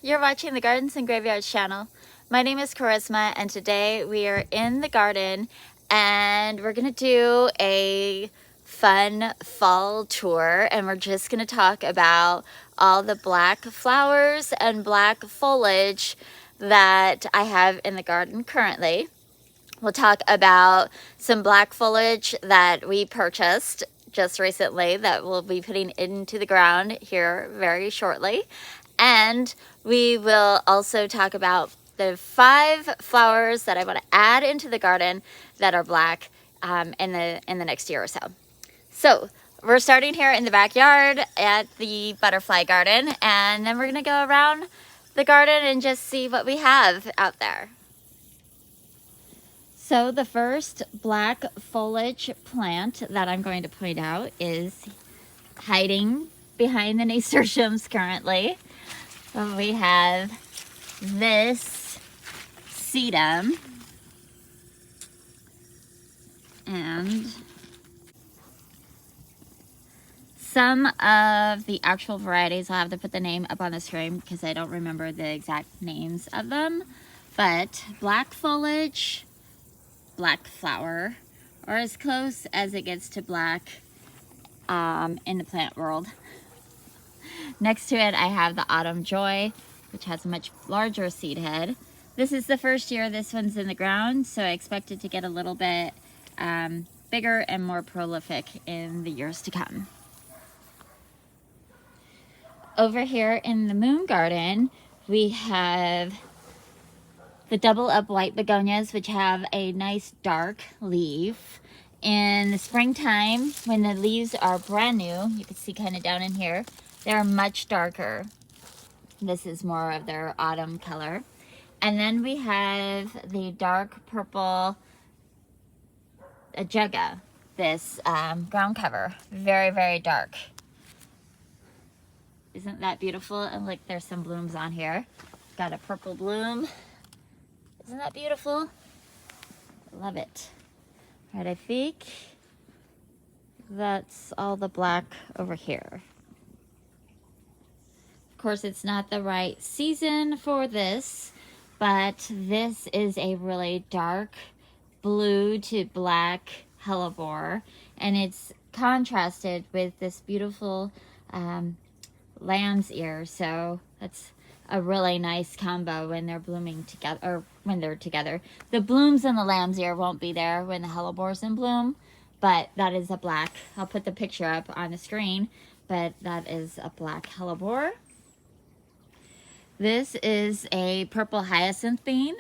you're watching the Gardens and Graveyards channel. My name is Charisma, and today we are in the garden and we're gonna do a fun fall tour, and we're just gonna talk about all the black flowers and black foliage that I have in the garden currently. We'll talk about some black foliage that we purchased just recently that we'll be putting into the ground here very shortly. And we will also talk about the 5 flowers that I want to add into the garden that are black in the next year or so. So we're starting here in the backyard at the butterfly garden, and then we're going to go around the garden and just see what we have out there. So the first black foliage plant that I'm going to point out is hiding behind the nasturtiums currently. We have this sedum and some of the actual varieties. I'll have to put the name up on the screen because I don't remember the exact names of them, but black foliage, black flower, or as close as it gets to black in the plant world. Next to it I have the Autumn Joy, which has a much larger seed head. This is the first year this one's in the ground, so I expect it to get a little bit bigger and more prolific in the years to come. Over here in the moon garden we have the double up white begonias, which have a nice dark leaf. In the springtime, when the leaves are brand new, you can see kind of down in here, they're much darker. This is more of their autumn color. And then we have the dark purple Ajuga, this ground cover, very, very dark. Isn't that beautiful? And look, there's some blooms on here. Got a purple bloom. Isn't that beautiful? Love it. All right, I think that's all the black over here. Of course, it's not the right season for this, but this is a really dark blue to black hellebore, and it's contrasted with this beautiful lamb's ear, so that's a really nice combo when they're blooming together, or when they're together. The blooms in the lamb's ear won't be there when the hellebore's in bloom, but that is a black. I'll put the picture up on the screen, but that is a black hellebore. This is a purple hyacinth bean,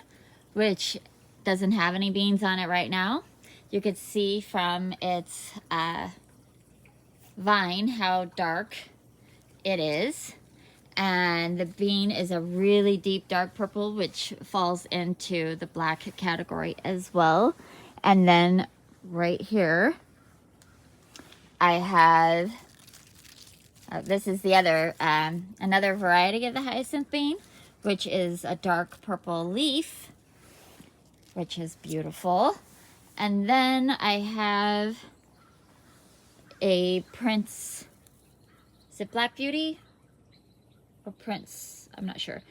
which doesn't have any beans on it right now. You could see from its vine how dark it is. And the bean is a really deep dark purple, which falls into the black category as well. And then right here I have this is the other another variety of the hyacinth bean, which is a dark purple leaf, which is beautiful. And then I have a Prince, is it Black Beauty? Or Prince, I'm not sure.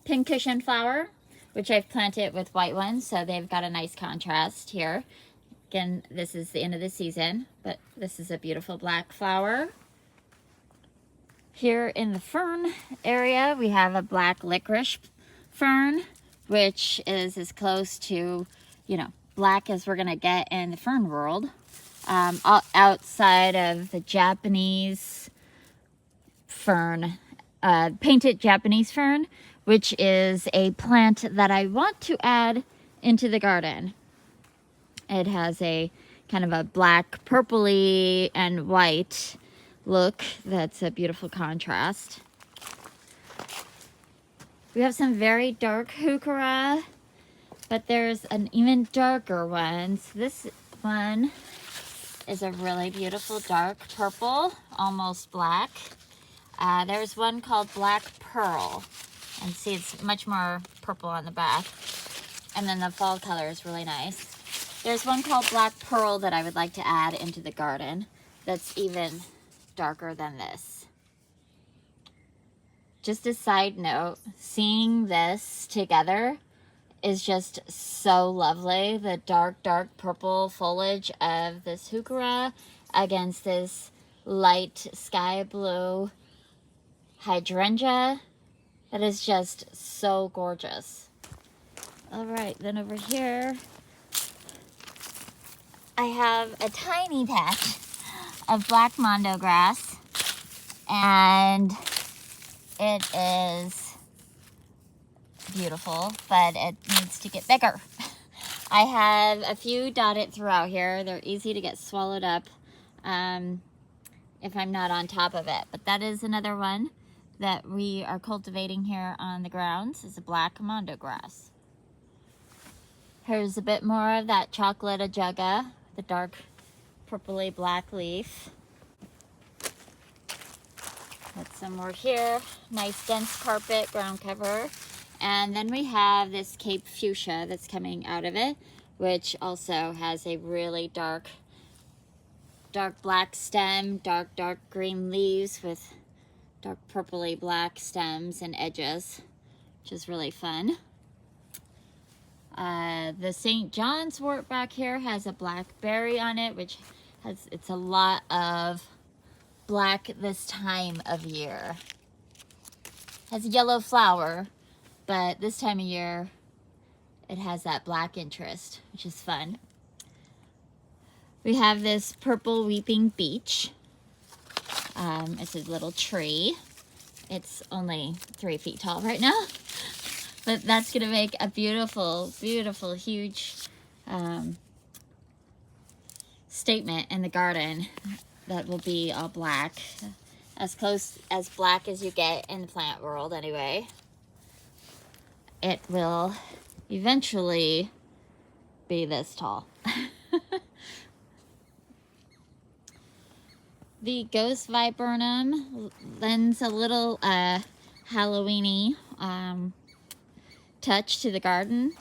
Pincushion Flower, which I've planted with white ones, so they've got a nice contrast here. Again, this is the end of the season, but this is a beautiful black flower. Here in the fern area, we have a black licorice fern, which is as close to, you know, black as we're gonna get in the fern world. Outside of the Japanese fern, painted Japanese fern, which is a plant that I want to add into the garden. It has a kind of a black, purpley, and white look. That's a beautiful contrast. We have some very dark Hookura, but there's an even darker one. So this one is a really beautiful dark purple, almost black. There's one called Black Pearl, and see it's much more purple on the back, and then the fall color is really nice. There's one called Black Pearl that I would like to add into the garden that's even darker than this. just a side note, seeing this together is just so lovely. The dark, dark purple foliage of this Hookura against this light sky blue hydrangea. That is just so gorgeous. All right, then over here, I have a tiny patch of black Mondo grass, and it is beautiful, but it needs to get bigger. I have a few dotted throughout here. They're easy to get swallowed up if I'm not on top of it, but that is another one that we are cultivating here on the grounds. Is a black Mondo grass. Here's a bit more of that chocolate ajuga, the dark purpley black leaf. Got some more here. Nice dense carpet, ground cover. And then we have this Cape fuchsia that's coming out of it, which also has a really dark black stem, dark green leaves with dark purpley black stems and edges, which is really fun. The St. Johns Wort back here has a black berry on it, which it's a lot of black this time of year. Has a yellow flower, but this time of year it has that black interest, which is fun. We have this purple weeping beech. It's a little tree. It's only 3 feet tall right now, but that's gonna make a beautiful, beautiful, huge statement in the garden that will be all black, as close as black as you get in the plant world anyway. It will eventually be this tall. The ghost viburnum lends a little Halloween-y touch to the garden.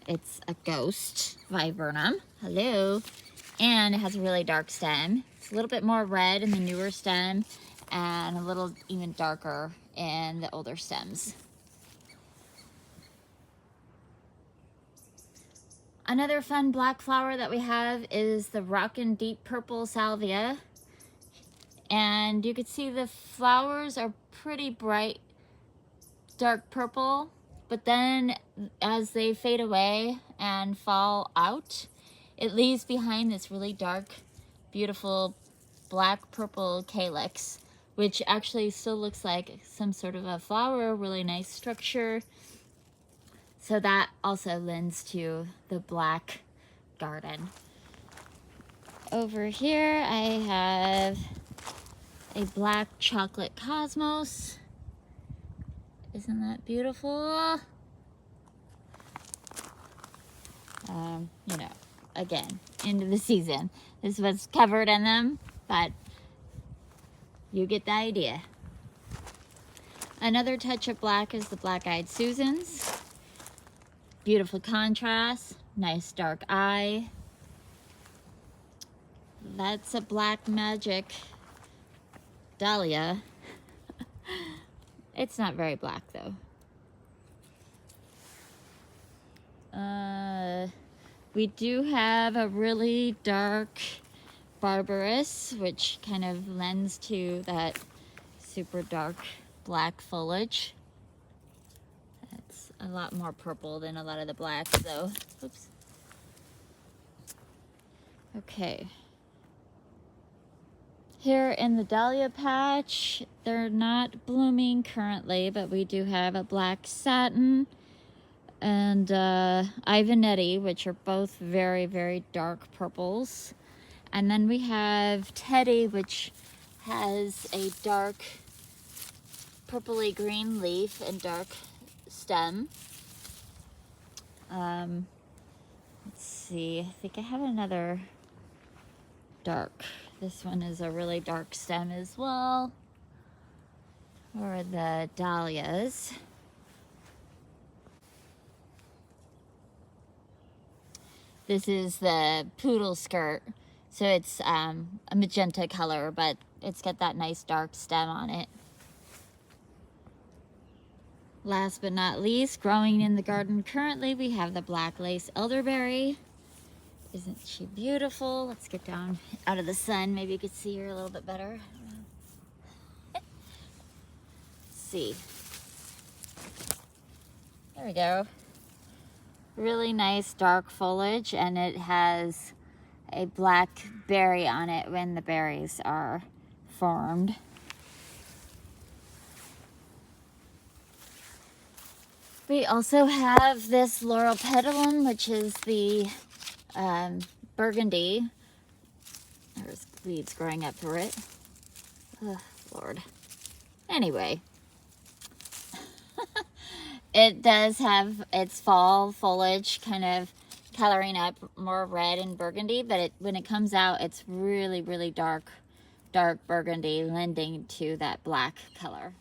It's a ghost viburnum. Hello. And it has a really dark stem. It's a little bit more red in the newer stem and a little even darker in the older stems. Another fun black flower that we have is the Rockin' Deep Purple Salvia. And you can see the flowers are pretty bright, dark purple, but then as they fade away and fall out, it leaves behind this really dark, beautiful black purple calyx, which actually still looks like some sort of a flower, really nice structure. So that also lends to the black garden. Over here I have a black chocolate cosmos. Isn't that beautiful? You know, again, end of the season. This was covered in them, but you get the idea. Another touch of black is the black-eyed Susans. Beautiful contrast, nice dark eye. That's a black magic Dahlia. It's not very black though. We do have a really dark Barbarous, which kind of lends to that super dark black foliage. It's a lot more purple than a lot of the blacks though. Oops. Okay. Here in the Dahlia Patch, they're not blooming currently, but we do have a black satin and Ivanetti, which are both very, very dark purples. And then we have Teddy, which has a dark purpley green leaf and dark stem. Let's see, I think I have another dark. This one is a really dark stem as well. Or the dahlias. This is the Poodle Skirt. So it's a magenta color, but it's got that nice dark stem on it. Last but not least, growing in the garden currently, we have the black lace elderberry. Isn't she beautiful? Let's get down out of the sun. Maybe you could see her a little bit better. Let's see. There we go. Really nice dark foliage, and it has a black berry on it when the berries are formed. We also have this Laurel Petalum, which is the burgundy. There's weeds growing up through it. Oh, Lord. Anyway, it does have its fall foliage kind of coloring up more red and burgundy, but when it comes out, it's really, really dark burgundy, lending to that black color.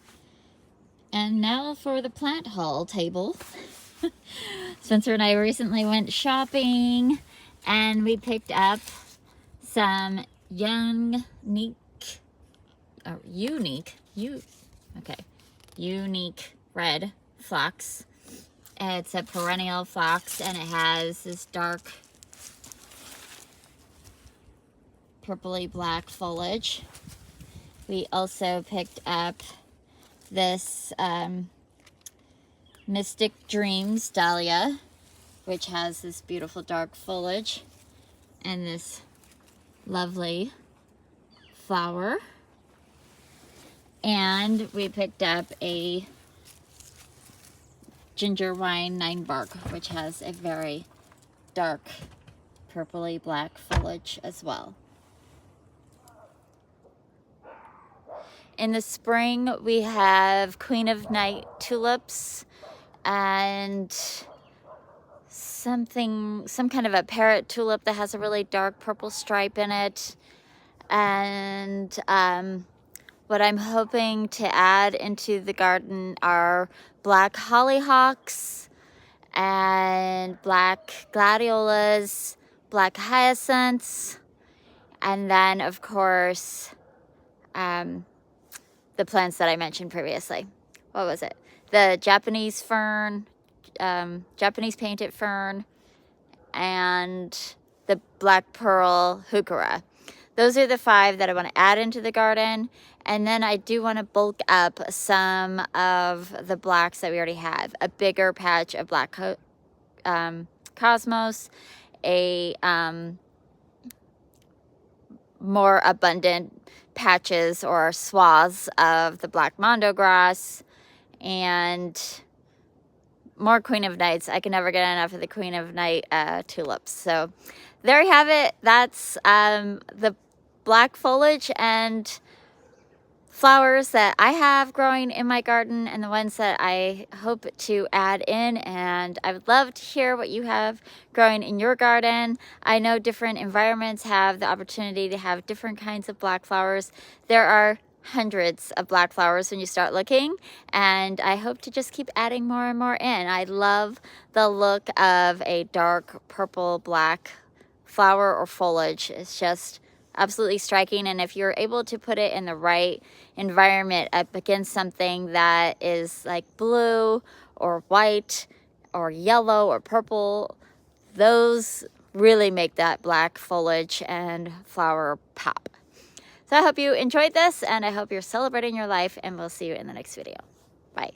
And now for the plant haul table. Spencer and I recently went shopping, and we picked up some unique red phlox. It's a perennial phlox, and it has this dark purpley black foliage. We also picked up this Mystic Dreams Dahlia, which has this beautiful dark foliage and this lovely flower. And we picked up a ginger wine 9 bark, which has a very dark purpley black foliage as well. In the spring, we have Queen of Night tulips and some kind of a parrot tulip that has a really dark purple stripe in it. And what I'm hoping to add into the garden are black hollyhocks and black gladiolas, black hyacinths, and then, of course, the plants that I mentioned previously. What was it? The Japanese fern, Japanese painted fern, and the black pearl Hookura. Those are the 5 that I want to add into the garden. And then I do want to bulk up some of the blacks that we already have. A bigger patch of black cosmos, a more abundant patches or swaths of the black Mondo grass, and more Queen of Nights. I can never get enough of the Queen of Night tulips. So there you have it. That's the black foliage and flowers that I have growing in my garden, and the ones that I hope to add in. And I would love to hear what you have growing in your garden. I know different environments have the opportunity to have different kinds of black flowers. There are hundreds of black flowers when you start looking, and I hope to just keep adding more and more in. I love the look of a dark purple black flower or foliage. It's just absolutely striking, and if you're able to put it in the right environment up against something that is like blue or white or yellow or purple, those really make that black foliage and flower pop. So I hope you enjoyed this, and I hope you're celebrating your life, and we'll see you in the next video. Bye.